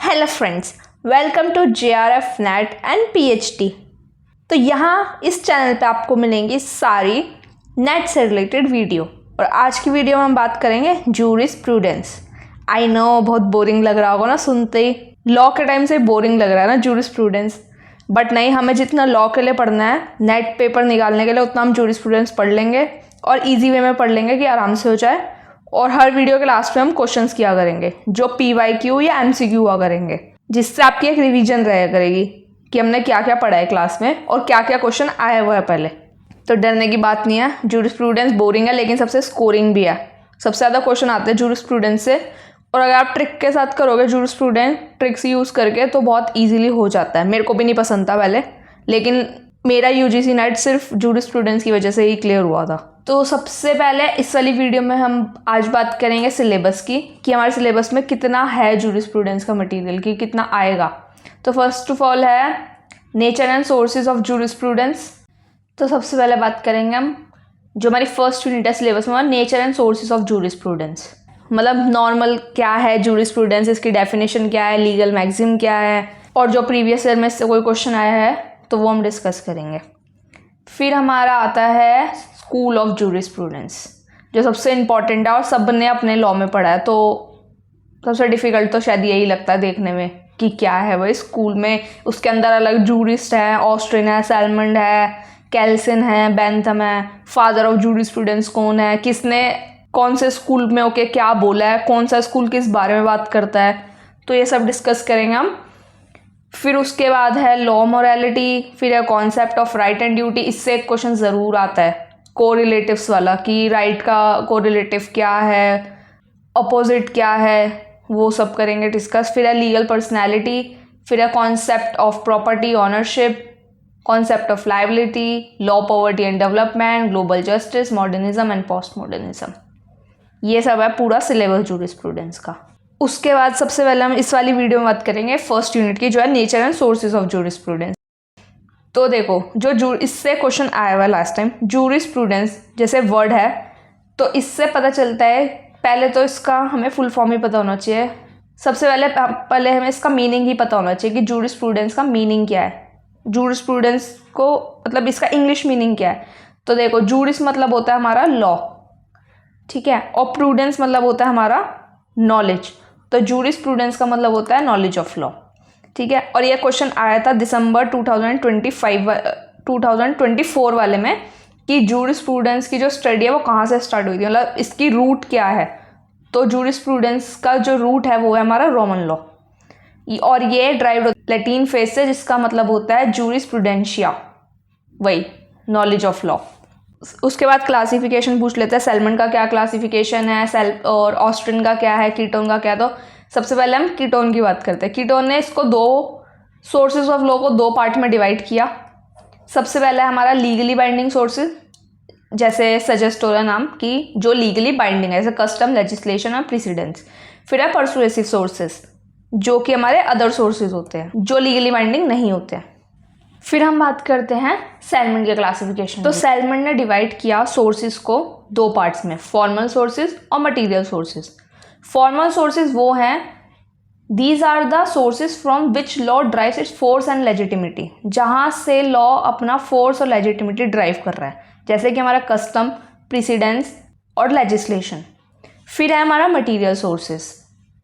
Hello friends, welcome to JRF NET and PhD। तो यहाँ इस चैनल पे आपको मिलेंगी सारी नेट से रिलेटेड वीडियो। और आज की वीडियो में हम बात करेंगे जूरिस्प्रूडेंस। आई नो बहुत बोरिंग लग रहा होगा ना सुनते ही, लॉ के टाइम से बोरिंग लग रहा है ना जूरिस्प्रूडेंस, बट नहीं, हमें जितना लॉ के लिए पढ़ना है नेट पेपर निकालने के लिए उतना हम जूरिस्प्रूडेंस पढ़ लेंगे और ईजी वे में पढ़ लेंगे कि आराम से हो जाए। और हर वीडियो के लास्ट में हम क्वेश्चंस किया करेंगे जो PYQ या MCQ हुआ करेंगे, जिससे आपकी एक रिवीजन रहा करेगी कि हमने क्या क्या पढ़ा है क्लास में और क्या क्या क्वेश्चन आया हुआ है पहले। तो डरने की बात नहीं है, जूरिस्प्रूडेंस बोरिंग है लेकिन सबसे स्कोरिंग भी है। सबसे ज़्यादा क्वेश्चन आते हैं जूरिस्प्रूडेंस से, और अगर आप ट्रिक के साथ करोगे जूरिस्प्रूडेंस ट्रिक्स यूज़ करके तो बहुत ईजिली हो जाता है। मेरे को भी नहीं पसंद था पहले, लेकिन मेरा UGC नेट सिर्फ जूरिस्प्रूडेंस की वजह से ही क्लियर हुआ था। तो सबसे पहले इस वाली वीडियो में हम आज बात करेंगे सिलेबस की, कि हमारे सिलेबस में कितना है जूरिस्प्रूडेंस का मटेरियल, कि कितना आएगा। तो फर्स्ट ऑफ ऑल है nature and sources of jurisprudence. तो सबसे पहले बात करेंगे हम, जो हमारी फर्स्ट यूनिट है सिलेबस में, nature and sources of jurisprudence. मतलब नॉर्मल क्या है जूरिस्प्रूडेंस, इसकी डेफिनेशन क्या है, लीगल मैक्सिम क्या है, और जो प्रीवियस ईयर में इससे कोई क्वेश्चन आया है तो वो हम डिस्कस करेंगे। फिर हमारा आता है स्कूल ऑफ जूरिस्प्रूडेंस, जो सबसे इम्पॉर्टेंट है और सब ने अपने लॉ में पढ़ा है। तो सबसे डिफ़िकल्ट तो शायद यही लगता है देखने में कि क्या है वही स्कूल में। उसके अंदर अलग जूरिस्ट है, ऑस्ट्रिन है, सैलमंड है, कैल्सन है, बेंथम है। फादर ऑफ जूरिस्प्रूडेंस कौन है, किसने कौन से स्कूल में ओके क्या बोला है, कौन सा स्कूल किस बारे में बात करता है, तो ये सब डिस्कस करेंगे हम। फिर उसके बाद है लॉ मोरालिटी, फिर है concept of right and duty. इससे एक क्वेश्चन ज़रूर आता है कोरिलेटिव्स वाला, कि राइट का कोरिलेटिव क्या है, अपोजिट क्या है, वो सब करेंगे डिस्कस। फिर है लीगल पर्सनैलिटी, फिर है concept of property ownership, concept of liability, law poverty and development, global justice, modernism and post modernism. ये सब है पूरा सिलेबस जूरिस्प्रूडेंस का। उसके बाद सबसे पहले हम इस वाली वीडियो में बात करेंगे फर्स्ट यूनिट की, जो है nature and sources of jurisprudence. तो देखो, जो इससे क्वेश्चन आया हुआ है लास्ट टाइम, जूरिस्प्रूडेंस जैसे वर्ड है तो इससे पता चलता है, पहले तो इसका हमें फुल फॉर्म ही पता होना चाहिए। सबसे पहले हमें इसका मीनिंग ही पता होना चाहिए कि जूरिस्प्रूडेंस का मीनिंग क्या है, जूरिस्प्रूडेंस को मतलब इसका इंग्लिश मीनिंग क्या है। तो देखो, जूरिस मतलब होता है हमारा लॉ, ठीक है, और प्रूडेंस मतलब होता है हमारा नॉलेज। तो जूरिस्प्रूडेंस का मतलब होता है नॉलेज ऑफ लॉ, ठीक है। और ये क्वेश्चन आया था दिसंबर 2024 वाले में, कि जूरिस्प्रूडेंस की जो स्टडी है वो कहाँ से स्टार्ट हुई थी, मतलब इसकी रूट क्या है। तो जूरिस्प्रूडेंस का जो रूट है वो है हमारा रोमन लॉ, और ये ड्राइव लैटिन फेज से, जिसका मतलब होता है जूरिस्प्रूडेंशिया, वही नॉलेज ऑफ लॉ। उसके बाद क्लासिफिकेशन पूछ लेते हैं, सैलमंड का क्या क्लासिफिकेशन है, और ऑस्ट्रिन का क्या है, कीटोन का क्या। तो सबसे पहले हम कीटोन की बात करते हैं। कीटोन ने इसको दो सोर्सेज ऑफ लॉ को दो पार्ट में डिवाइड किया। सबसे पहला है हमारा लीगली बाइंडिंग सोर्सेज, जैसे सजेस्ट हो रहा है नाम, कि जो लीगली बाइंडिंग है, जैसे कस्टम, लेजिस्लेशन और प्रेसिडेंस। फिर है परसुएसिव सोर्सेज, जो कि हमारे अदर सोर्सेज होते हैं, जो लीगली बाइंडिंग नहीं होते हैं। फिर हम बात करते हैं सैलमंड के क्लासिफिकेशन। तो सैलमंड ने डिवाइड किया सोर्सेज को दो पार्ट्स में, फॉर्मल सोर्सेज और मटेरियल सोर्सेज। फॉर्मल सोर्सेज वो हैं, these are the sources from which law derives its force and legitimacy, जहाँ से लॉ अपना फोर्स और लेजिटिमिटी ड्राइव कर रहा है, जैसे कि हमारा कस्टम, प्रेसिडेंस और लेजिस्लेशन। फिर है हमारा material sources,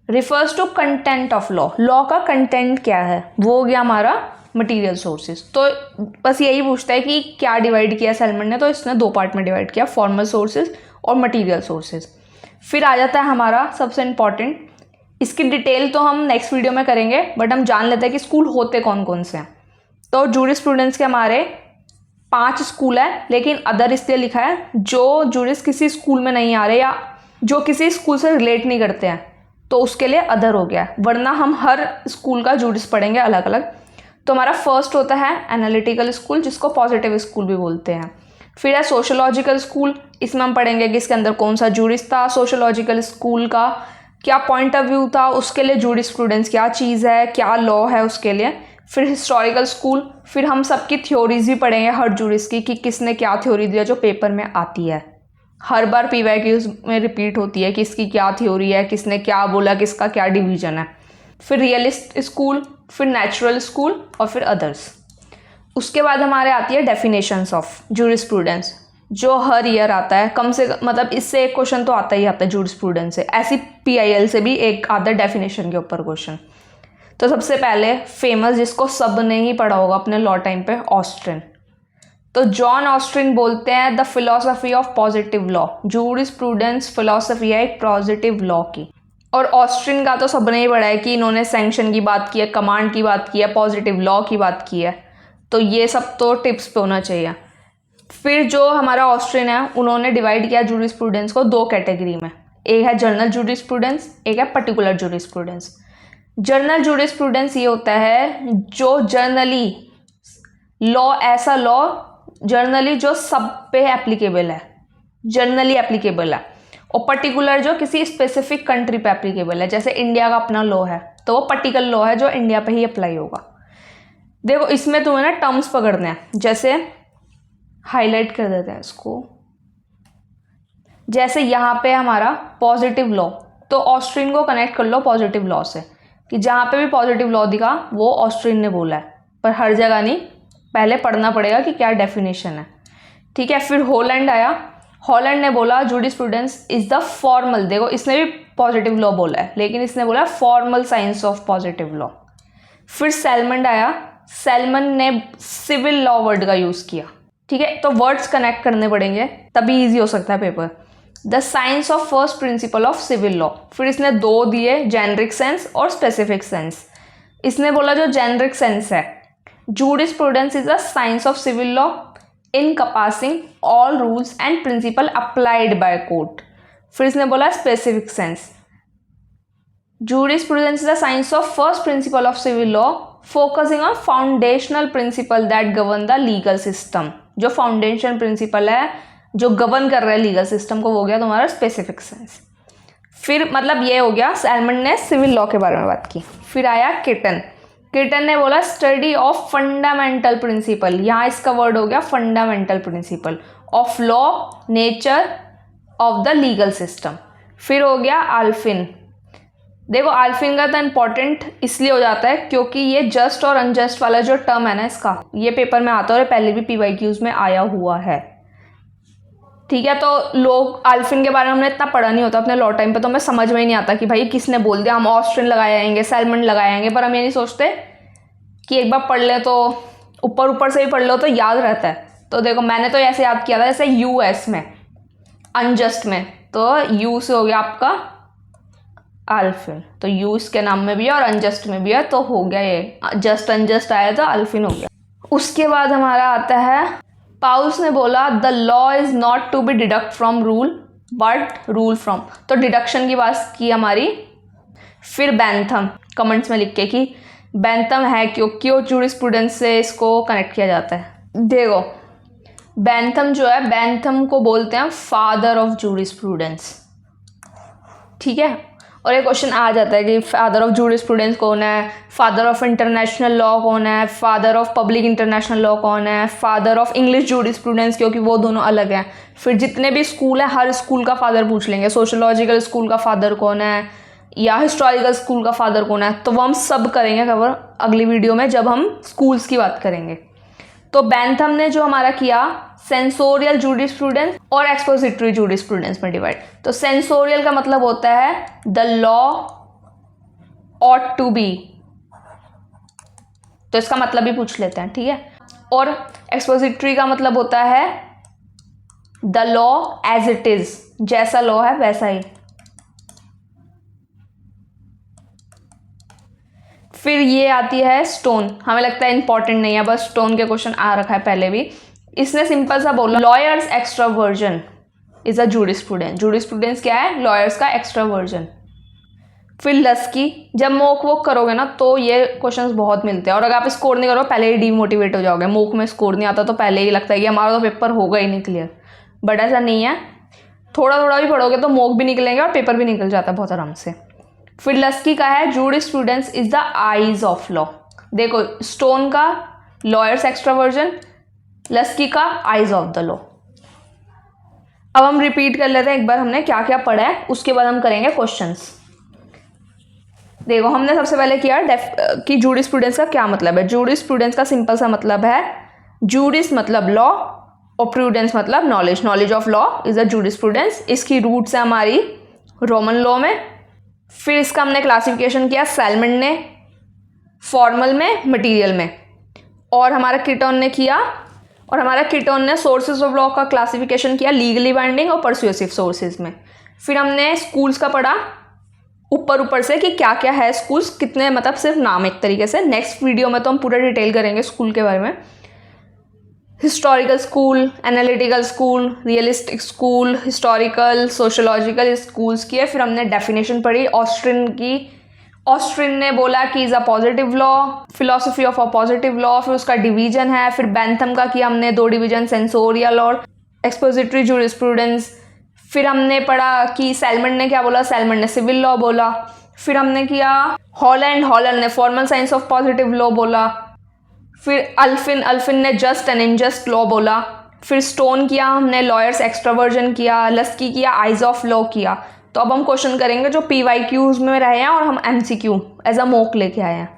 refers to content of law, law का कंटेंट क्या है, वो हो गया हमारा मटेरियल सोर्सेज। तो बस यही पूछता है कि क्या डिवाइड किया सैलमंड ने, तो इसने दो पार्ट में डिवाइड किया, फॉर्मल सोर्सेज और मटेरियल सोर्सेज। फिर आ जाता है हमारा सबसे इम्पॉर्टेंट, इसकी डिटेल तो हम नेक्स्ट वीडियो में करेंगे, बट हम जान लेते हैं कि स्कूल होते कौन कौन से हैं। तो जूरिस्प्रूडेंस के हमारे 5 स्कूल है, लेकिन अदर इसलिए लिखा है जो जूरिस किसी स्कूल में नहीं आ रहे या जो किसी स्कूल से रिलेट नहीं करते हैं, तो उसके लिए अदर हो गया, वरना हम हर स्कूल का जूरिस पढ़ेंगे अलग अलग। तो हमारा फर्स्ट होता है एनालिटिकल स्कूल, जिसको पॉजिटिव स्कूल भी बोलते हैं। फिर है सोशोलॉजिकल स्कूल, इसमें हम पढ़ेंगे कि इसके अंदर कौन सा जूरिस था, सोशोलॉजिकल स्कूल का क्या पॉइंट ऑफ व्यू था, उसके लिए जूरिस्प्रूडेंस क्या चीज़ है, क्या लॉ है उसके लिए। फिर हिस्टोरिकल स्कूल, फिर हम सबकी थ्योरीज भी पढ़ेंगे हर जूरिस की, कि किसने क्या थ्योरी दिया, जो पेपर में आती है, हर बार PYQ में रिपीट होती है कि इसकी क्या थ्योरी है, किसने क्या बोला, किसका क्या डिवीजन है। फिर रियलिस्ट स्कूल, फिर नेचुरल स्कूल और फिर अदर्स। उसके बाद हमारे आती है डेफिनेशंस ऑफ जूरिस्प्रूडेंस, जो हर ईयर आता है कम से कम, मतलब इससे एक क्वेश्चन तो आता ही आता है जूरिस्प्रूडेंस से। ऐसी PIL से भी एक आता है डेफिनेशन के ऊपर क्वेश्चन। तो सबसे पहले फेमस, जिसको सब ने ही पढ़ा होगा अपने लॉ टाइम पे, ऑस्ट्रिन। तो जॉन ऑस्ट्रिन बोलते हैं the philosophy of positive law. Jurisprudence philosophy है एक पॉजिटिव लॉ की। और ऑस्ट्रिन का तो सबने ही पढ़ा है कि इन्होंने सैंक्शन की बात की है, कमांड की बात की है, पॉजिटिव लॉ की बात की है। तो ये सब तो टिप्स पे होना चाहिए। फिर जो हमारा ऑस्ट्रिन है, उन्होंने डिवाइड किया जूरिस्प्रूडेंस को 2 कैटेगरी में। एक है जनरल जूरिस्प्रूडेंस, एक है पर्टिकुलर जूरिस्प्रूडेंस। जनरल जूरिस्प्रूडेंस ये होता है जो जनरली लॉ, ऐसा लॉ जनरली जो सब पे एप्लीकेबल है, जनरली एप्लीकेबल है। और पर्टिकुलर जो किसी स्पेसिफिक कंट्री पे एप्लीकेबल है, जैसे इंडिया का अपना लॉ है तो वो पर्टिकुलर लॉ है जो इंडिया पे ही अप्लाई होगा। देखो इसमें तुम्हें ना टर्म्स पकड़ने हैं, जैसे हाईलाइट कर देते हैं इसको। जैसे यहाँ पे हमारा पॉजिटिव लॉ, तो ऑस्ट्रिन को कनेक्ट कर लो पॉजिटिव लॉ से, कि जहाँ पे भी पॉजिटिव लॉ दिखा वो ऑस्ट्रिन ने बोला है, पर हर जगह नहीं, पहले पढ़ना पड़ेगा कि क्या डेफिनेशन है। ठीक है। फिर हॉलैंड आया, हॉलैंड ने बोला जूरिस्प्रूडेंस इज द फॉर्मल, देखो इसने भी पॉजिटिव लॉ बोला है लेकिन इसने बोला formal science of positive law. फिर सैलमन आया, सैलमन ने सिविल लॉ वर्ड का यूज़ किया। ठीक है, तो वर्ड्स कनेक्ट करने पड़ेंगे तभी ईजी हो सकता है paper. The science of first principle of civil law, फिर इसने 2 दिए, जेनरिक सेंस और स्पेसिफिक सेंस। इसने बोला जो जेनरिक सेंस है, jurisprudence is the science of civil law encompassing all rules and principle applied by court। फिर इसने बोला specific sense, jurisprudence is the science of first principle of civil law focusing on foundational principle that govern the legal system। जो foundation principal है जो govern कर रहा है legal system को, वो हो गया तुम्हारा स्पेसिफिक सेंस। फिर मतलब ये हो गया, सैलमन ने सिविल लॉ के बारे में बात की। फिर आया किटन, किटन ने बोला स्टडी ऑफ फंडामेंटल प्रिंसिपल, यहाँ इसका वर्ड हो गया fundamental principle of law, nature of the legal system. फिर हो गया आल्फिन। देखो आल्फिन का तो इंपॉर्टेंट इसलिए हो जाता है क्योंकि ये जस्ट और अनजस्ट वाला जो टर्म है ना, इसका ये पेपर में आता है और पहले भी PYQs में आया हुआ है। ठीक है, तो लोग आल्फिन के बारे में हमने इतना पढ़ा नहीं होता अपने लॉ टाइम पे, तो हमें समझ में ही नहीं आता कि भाई किसने बोल दिया, हम ऑस्ट्रिन लगाए आएंगे, सैलमन लगाए आएंगे, पर हम ये नहीं सोचते कि एक बार पढ़ ले तो ऊपर ऊपर से ही पढ़ लो तो याद रहता है। तो देखो मैंने तो ऐसे याद किया था, जैसे US में अनजस्ट में, तो यू से हो गया आपका आल्फिन, तो यू इसके नाम में भी है और अनजस्ट में भी है, तो हो गया ये जस्ट अनजस्ट आया तो आल्फिन हो गया। उसके बाद हमारा आता है पाउल्स ने बोला the law is not to be deduct from rule but rule from, तो डिडक्शन की बात की हमारी। फिर बैंथम, कमेंट्स में लिख के कि बैंथम है क्यों जूरिस्प्रूडेंस से इसको कनेक्ट किया जाता है। देखो बैंथम जो है, बैंथम को बोलते हैं फादर ऑफ जूरिस्प्रूडेंस। ठीक है, और एक क्वेश्चन आ जाता है कि फादर ऑफ जूरिस्प्रूडेंस कौन है, फादर ऑफ इंटरनेशनल लॉ कौन है, father of public international law कौन है, फादर ऑफ इंग्लिश जूरिस्प्रूडेंस, क्योंकि वो दोनों अलग हैं। फिर जितने भी स्कूल है हर स्कूल का फादर पूछ लेंगे, सोशोलॉजिकल स्कूल का फादर कौन है या हिस्टोरिकल स्कूल का फादर कौन है, तो वो हम सब करेंगे कवर अगली वीडियो में जब हम स्कूल्स की बात करेंगे। तो बैंथम ने जो हमारा किया सेंसोरियल जूरिस्प्रूडेंस और एक्सपोजिटरी जूरिस्प्रूडेंस में डिवाइड। तो सेंसोरियल का मतलब होता है the law ought to be, तो इसका मतलब भी पूछ लेते हैं। ठीक है, और एक्सपोजिटरी का मतलब होता है the law as it is, जैसा लॉ है वैसा ही। फिर ये आती है स्टोन, हमें लगता है इंपॉर्टेंट नहीं है, बस स्टोन के क्वेश्चन आ रखा है पहले भी। इसने सिंपल सा बोला lawyers extra version is a jurisprudence. Jurisprudence क्या है, लॉयर्स का एक्स्ट्रा वर्जन। फिर लस्की, जब मोक वोक करोगे ना तो ये क्वेश्चंस बहुत मिलते हैं, और अगर आप स्कोर नहीं करो पहले ही डीमोटिवेट हो जाओगे। मोक में स्कोर नहीं आता तो पहले ही लगता है कि हमारा तो पेपर होगा ही नहीं क्लियर, बट ऐसा नहीं है, थोड़ा थोड़ा भी पढ़ोगे तो मोक भी निकलेंगे और पेपर भी निकल जाता है बहुत आराम से। फिर लस्की का है jurisprudence is the eyes of law. देखो स्टोन का लॉयर्स एक्स्ट्रा वर्जन, लस्की का आईज ऑफ द लॉ। अब हम रिपीट कर लेते हैं एक बार हमने क्या क्या पढ़ा है, उसके बाद हम करेंगे क्वेश्चंस। देखो हमने सबसे पहले किया कि जूरिस्प्रूडेंस का क्या मतलब है। जूरिस्प्रूडेंस का सिंपल सा मतलब है, जूरिस मतलब लॉ और प्रूडेंस मतलब knowledge. Knowledge of law is a jurisprudence. इसकी रूट्स है हमारी रोमन लॉ में। फिर इसका हमने क्लासिफिकेशन किया सैलमन ने, फॉर्मल में, मटीरियल में, और हमारा किटोन ने सोर्सेज ऑफ लॉ का क्लासिफिकेशन किया लीगली बाइंडिंग और परसुएसिव सोर्सेज में। फिर हमने स्कूल्स का पढ़ा ऊपर से कि क्या क्या है स्कूल्स, कितने, मतलब सिर्फ नाम एक तरीके से। नेक्स्ट वीडियो में तो हम पूरा डिटेल करेंगे स्कूल के बारे में। Historical school, analytical school, realistic school, historical, sociological schools की है। फिर हमने डेफिनेशन पढ़ी ऑस्ट्रिन की। ऑस्ट्रिन ने बोला कि is a positive law, philosophy of a positive law. फिर उसका डिवीजन है। फिर बेंथम का किया हमने 2 डिवीजन, सेंसोरियल और एक्सपोजिटरी जूरिस्प्रूडेंस। फिर हमने पढ़ा कि सैलमन ने क्या बोला, सैलमन ने सिविल लॉ बोला। फिर हमने किया हॉलैंड ने formal science of positive law बोला। फिर अल्फिन ने जस्ट एंड इनजस्ट लॉ बोला। फिर स्टोन किया हमने लॉयर्स एक्स्ट्रावर्जन किया। लस्की किया आइज ऑफ लॉ किया। तो अब हम क्वेश्चन करेंगे जो PYQs में रहे हैं और हम MCQ एज अ मॉक लेके आए हैं।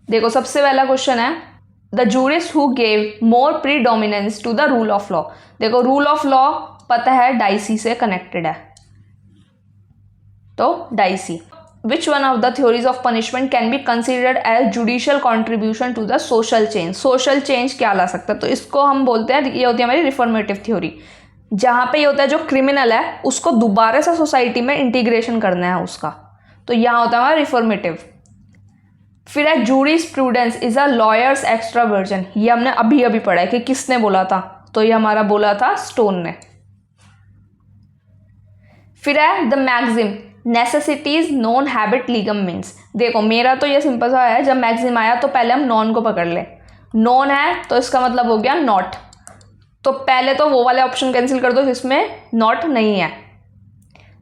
देखो सबसे पहला क्वेश्चन है the jurist who gave more predominance to the rule of law. देखो रूल ऑफ लॉ पता है डाइसी से कनेक्टेड है, तो Dicey. Which one of the theories of punishment can be considered as judicial contribution to the social change. Social change क्या ला सकता है, तो इसको हम बोलते हैं, ये होती है हमारी रिफॉर्मेटिव थ्योरी, जहाँ पे ये होता है जो क्रिमिनल है उसको दोबारा से सोसाइटी में इंटीग्रेशन करना है उसका, तो यहाँ होता है हमारा रिफॉर्मेटिव। फिर है jurisprudence is a lawyers extraversion. ये हमने अभी अभी पढ़ा है कि किसने बोला था, तो ये हमारा बोला था स्टोन ने। फिर है the maxim necessitas non habet legem means. देखो मेरा तो ये सिंपल सा है, जब मैक्सिम आया तो पहले हम नॉन को पकड़ ले। नॉन है तो इसका मतलब हो गया नॉट, तो पहले तो वो वाले ऑप्शन कैंसिल कर दो जिसमें नॉट नहीं है।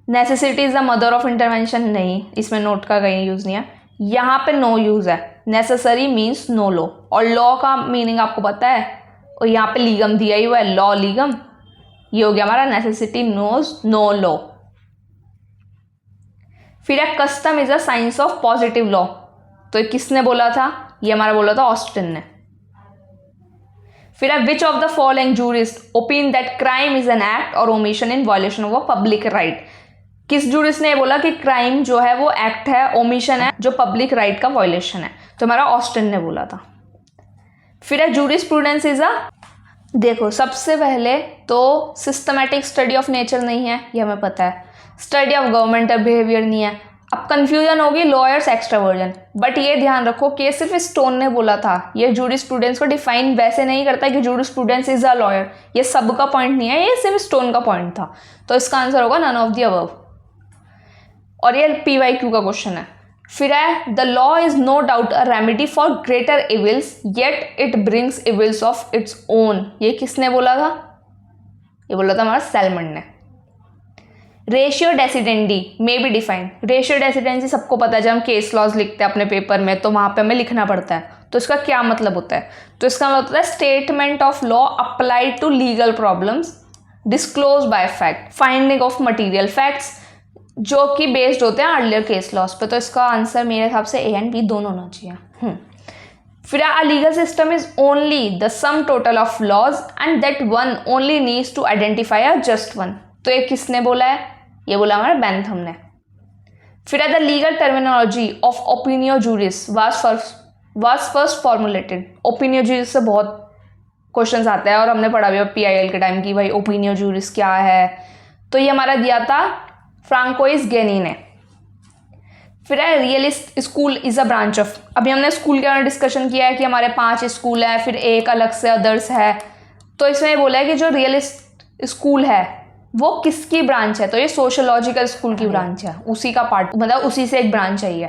Necessity is the mother of intervention, नहीं, इसमें नोट का कहीं यूज नहीं है। यहाँ पे नो यूज है। नेसेसरी मीन्स नो लॉ, और लॉ का मीनिंग आपको पता है, और यहाँ पे लीगम दिया ही हुआ है, लॉ लीगम। ये हो गया हमारा नेसेसिटी नोज नो लॉ। फिर है custom is a science of positive law, तो किसने बोला था, ये हमारा बोला था ऑस्टिन ने। फिर है which of the following jurist opine that crime is an act or omission in violation of a public right. किस जूरिस्ट ने बोला कि क्राइम जो है वो एक्ट है, ओमिशन है जो पब्लिक राइट का वायलेशन है, तो हमारा ऑस्टिन ने बोला था। फिर है जूरिस्प्रूडेंस इज अ, देखो सबसे पहले तो सिस्टमैटिक स्टडी ऑफ नेचर नहीं है, ये हमें पता है। स्टडी ऑफ गवर्नमेंटल बिहेवियर नहीं है। अब कंफ्यूजन होगी लॉयर्स एक्स्ट्रावर्जन, बट ये ध्यान रखो कि ये सिर्फ स्टोन ने बोला था, ये जूरिस्प्रूडेंस को डिफाइन वैसे नहीं करता कि जूरिस्प्रूडेंस इज अ लॉयर, ये सबका पॉइंट नहीं है, ये सिर्फ स्टोन का पॉइंट था। तो इसका आंसर होगा नन ऑफ द अबव, और ये PYQ का क्वेश्चन है। फिर है the law is no doubt a remedy for greater evils yet it brings evils of its own. ये किसने बोला था, ये बोला था हमारा सैलमन ने। Ratio decidendi may be define. Ratio decidendi सबको पता है, जब हम केस लॉज लिखते हैं अपने पेपर में तो वहाँ पे हमें लिखना पड़ता है, तो इसका क्या मतलब होता है, तो इसका मतलब होता है statement of law applied to legal problems disclose by fact, finding of material facts जो कि बेस्ड होते हैं अर्लियर केस लॉज पे। तो इसका आंसर मेरे हिसाब से A and B दोनों होना चाहिए। फिर a legal system is only the sum total of laws and that one only needs to identify a just one. तो ये किसने बोला है, ये बोला हमारा बेंथम ने। फिर the legal terminology of opinio juris was first formulated. Opinio juris से बहुत क्वेश्चंस आते हैं और हमने पढ़ा भी है PIL के टाइम की भाई ओपिनियो जूरिस क्या है, तो ये हमारा दिया था फ्रांकोइस गेनी ने। फिर है realist school is a branch of, अभी हमने स्कूल के बारे में डिस्कशन किया है कि हमारे 5 स्कूल हैं, फिर एक अलग से अदर्स है, तो इसमें बोला है कि जो रियलिस्ट स्कूल है वो किसकी ब्रांच है, तो ये सोशोलॉजिकल स्कूल की ब्रांच है, उसी का पार्ट, मतलब उसी से एक ब्रांच है ये।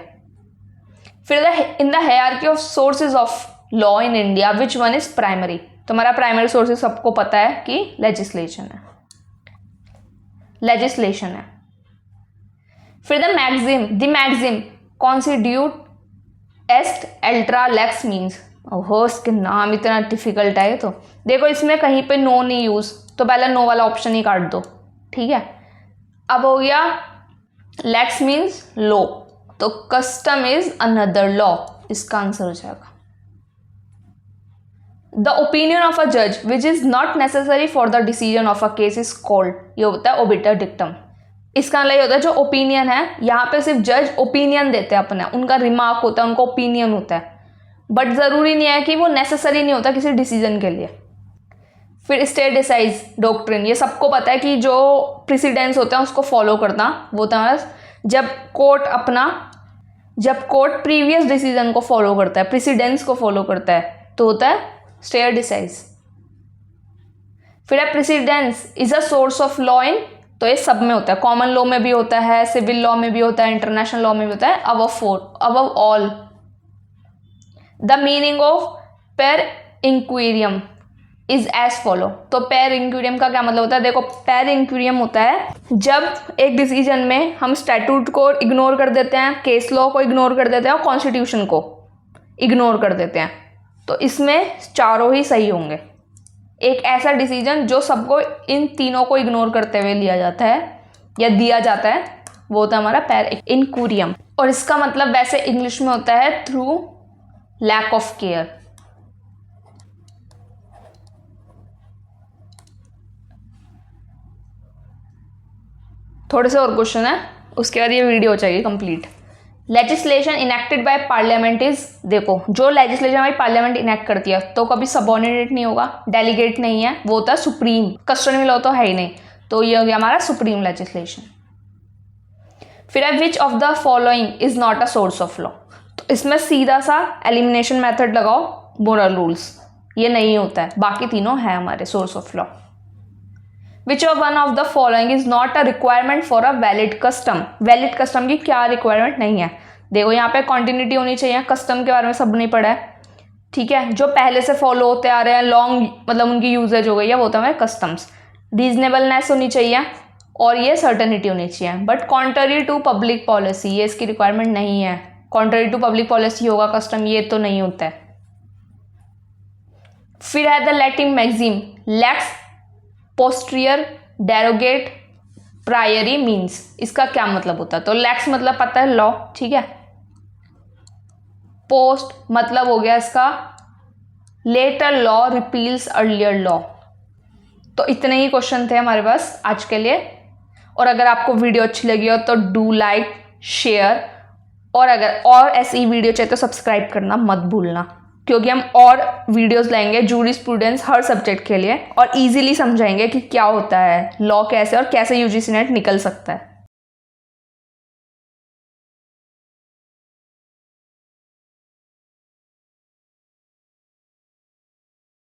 फिर in the hierarchy of sources of law in India which one is primary, तो हमारा प्राइमरी सोर्सेज सबको पता है कि लेजिस्लेशन है। फिर the maxim constitutio est ultra lex means, ओहो इसके नाम इतना डिफिकल्ट है। तो देखो इसमें कहीं पे नो नहीं यूज, तो पहले नो वाला ऑप्शन ही काट दो, ठीक है। अब हो गया लेक्स मीन्स लो, तो कस्टम इज अनदर लॉ, इसका आंसर हो जाएगा। द ओपिनियन ऑफ अ जज which is not necessary for the decision of a case is called, ये होता है ओबिटर डिक्टम। इसका मतलब ये होता है जो ओपिनियन है, यहाँ पे सिर्फ जज ओपिनियन देते हैं अपना, उनका रिमार्क होता है, उनका ओपिनियन होता है, बट ज़रूरी नहीं है कि वो नेसेसरी नहीं होता किसी डिसीजन के लिए। फिर स्टेट डिसाइज डॉक्ट्रिन, ये सबको पता है कि जो प्रेसिडेंस होता है उसको फॉलो करना, वो होता है जब कोर्ट प्रीवियस डिसीजन को फॉलो करता है, प्रेसिडेंस को फॉलो करता है, तो होता है स्टेट डिसाइज। फिर है precedence is a source of law in, तो ये सब में होता है, कॉमन लॉ में भी होता है, सिविल लॉ में भी होता है, इंटरनेशनल लॉ में भी होता है, above all. The meaning of पेर इंक्वेरियम इज एज फॉलो, तो पेर इंक्वेरियम का क्या मतलब होता है? देखो, पेर इंक्वेरियम होता है जब एक डिसीजन में हम स्टैट्यूट को इग्नोर कर देते हैं, केस लॉ को इग्नोर कर देते हैं और कॉन्स्टिट्यूशन को इग्नोर कर देते हैं, तो इसमें चारों ही सही होंगे। एक ऐसा डिसीजन जो सबको, इन तीनों को इग्नोर करते हुए लिया जाता है या दिया जाता है, वो होता है हमारा पेर इंक्वेरियम। और इसका मतलब वैसे इंग्लिश में होता है थ्रू लैक ऑफ केयर। थोड़े से और क्वेश्चन है, उसके बाद ये वीडियो हो जाएगी complete. Legislation enacted by parliament is, देखो जो लेजिस्लेशन हमारी पार्लियामेंट इनेक्ट करती है तो कभी सबऑर्डिनेट नहीं होगा, डेलीगेट नहीं है, वो होता है सुप्रीम। कस्टोडियल लॉ तो है ही नहीं, तो ये हो गया हमारा सुप्रीम लेजिस्लेशन। फिर है which of the following is not a source of law, तो इसमें सीधा सा एलिमिनेशन मेथड लगाओ, मोरल रूल्स, ये नहीं होता है, बाकी तीनों है हमारे source of law. Which of one of the following is not a requirement for a valid custom, valid custom की क्या रिक्वायरमेंट नहीं है? देखो यहाँ पे कॉन्टिन्यूटी होनी चाहिए, कस्टम के बारे में सब नहीं पढ़ा है, ठीक है, जो पहले से फॉलो होते आ रहे हैं, लॉन्ग मतलब उनकी यूजेज हो गई है, वो होता है कस्टम्स। रीजनेबलनेस होनी चाहिए और ये सर्टेनिटी होनी चाहिए, but contrary to public policy, ये इसकी रिक्वायरमेंट नहीं है। कॉन्ट्ररी टू पब्लिक पॉलिसी होगा कस्टम, ये तो नहीं होता है। फिर है द लैटिन मैक्सिम लेक्स पोस्टीरियर डेरोगेट प्रायरी मीन्स, इसका क्या मतलब होता है? तो लेक्स मतलब पता है लॉ, ठीक है, पोस्ट मतलब हो गया इसका लेटर लॉ रिपील्स अर्लियर लॉ। तो इतने ही क्वेश्चन थे हमारे पास आज के लिए, और अगर आपको वीडियो अच्छी लगी हो तो डू लाइक शेयर, और अगर और ऐसी वीडियो चाहिए तो सब्सक्राइब करना मत भूलना, क्योंकि हम और वीडियोस लाएंगे जूरिस्प्रूडेंस हर सब्जेक्ट के लिए, और इजीली समझाएंगे कि क्या होता है लॉ, कैसे और कैसे यूजीसी नेट निकल सकता है।